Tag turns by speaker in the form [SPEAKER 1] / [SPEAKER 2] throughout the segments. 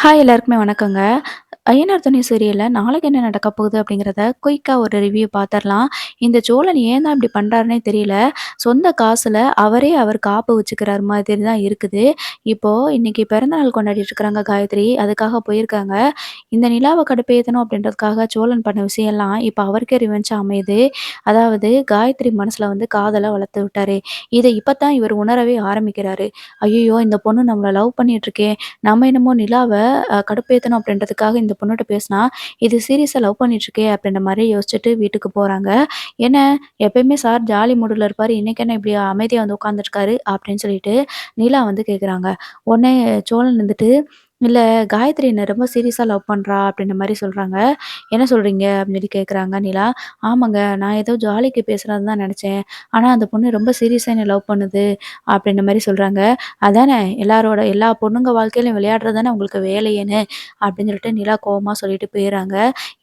[SPEAKER 1] Hi எல்லாருக்குமே வணக்கங்க. ஐயனார் துணை சீரியல்ல நாளைக்கு என்ன நடக்க போகுது அப்படிங்கிறத குயிக்கா ஒரு ரிவ்யூ பார்த்துரலாம். இந்த சோழன் ஏன் தான் இப்படி பண்றாருன்னே தெரியல. சொந்த காசுல அவரே அவர் காப்பு வச்சுக்கிறார் மாதிரி தான் இருக்குது. இப்போ இன்னைக்கு பிறந்தநாள் கொண்டாடிட்டு இருக்கிறாங்க காயத்ரி. அதுக்காக போயிருக்காங்க. இந்த நிலாவ கடுப்பேத்தணும் அப்படின்றதுக்காக சோழன் பண்ண விஷயம்லாம் இப்ப அவருக்கே ரிவென்ஞ்சா அமையுது. அதாவது காயத்ரி மனசுல வந்து காதல வளர்த்து விட்டாரு. இத இப்ப தான் இவர் உணரவே ஆரம்பிக்கிறாரு. ஐய்யயோ! இந்த பொண்ணு நம்மள லவ் பண்ணிட்டு இருக்கே! நம்ம என்னமோ நிலாவ கடுப்பேத்தணும் அப்படின்றதுக்காக இந்த பொண்ணுட்ட பேசினா, இது சீரியஸா லவ் பண்ணிட்டுருக்கே அப்படின்ற மாரி யோசிச்சுட்டு வீட்டுக்கு போறாங்க. என்ன எப்பயுமே சார் ஜாலி மூடுல இருப்பாரு. இன்னைக்கு என்ன இப்படி அமைதியா வந்து உட்காந்துருக்காரு அப்படின்னு சொல்லிட்டு நிலா வந்து கேட்குறாங்க. உடனே சோழன் வந்துட்டு, "இல்ல காயத்ரி என்ன ரொம்ப சீரியஸா லவ் பண்றா" அப்படின்ற மாரி சொல்றாங்க. "என்ன சொல்றீங்க?" அப்படின்னு சொல்லி கேட்குறாங்க நிலா. "ஆமாங்க. நான் ஏதோ ஜாலிக்கு பேசுறதுன்னு தான் நெனச்சேன். ஆனா அந்த பொண்ணு ரொம்ப சீரியஸா என்ன லவ் பண்ணுது" அப்படின்ற மாரி சொல்றாங்க. "அதானே எல்லா பொண்ணுங்க வாழ்க்கையிலும் விளையாடுறது தானே உங்களுக்கு வேலையேன்னு" அப்படின்னு சொல்லிட்டு நிலா கோவமா சொல்லிட்டு போயிர்றாங்க.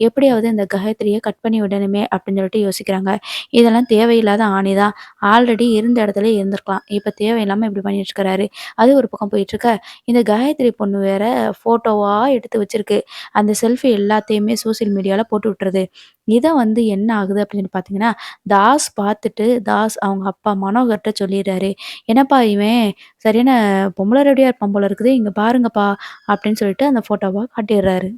[SPEAKER 1] எப்படியாவது இந்த காயத்ரிய கட் பண்ணி விடணுமே அப்படின்னு சொல்லிட்டு யோசிக்கிறாங்க. இதெல்லாம் தேவையில்லாத ஆணி தான். ஆல்ரெடி இருந்த இடத்துலயே இருந்திருக்கலாம். இப்ப தேவையில்லாம இப்படி பண்ணிட்டு இருக்கிறாரு. அது ஒரு பக்கம் போயிட்டுருக்க, இந்த காயத்ரி பொண்ணு வேற ஃபோட்டோவா எடுத்து வச்சிருக்கு. அந்த செல்ஃபி எல்லாத்தையுமே சோசியல் மீடியால போட்டு விட்டுருது. இத வந்து என்ன ஆகுது அப்படின்னு பார்த்தீங்கன்னா, தாஸ் பார்த்துட்டு தாஸ் அவங்க அப்பா மனோகர்ட்ட சொல்லிர்றாரு. "என்னப்பா இவன் சரியான பொம்பள ரெடியா இருப்பான் போல இருக்குது. இங்க பாருங்கப்பா" அப்படின்னு சொல்லிட்டு அந்த ஃபோட்டோவ காட்டிர்றாரு.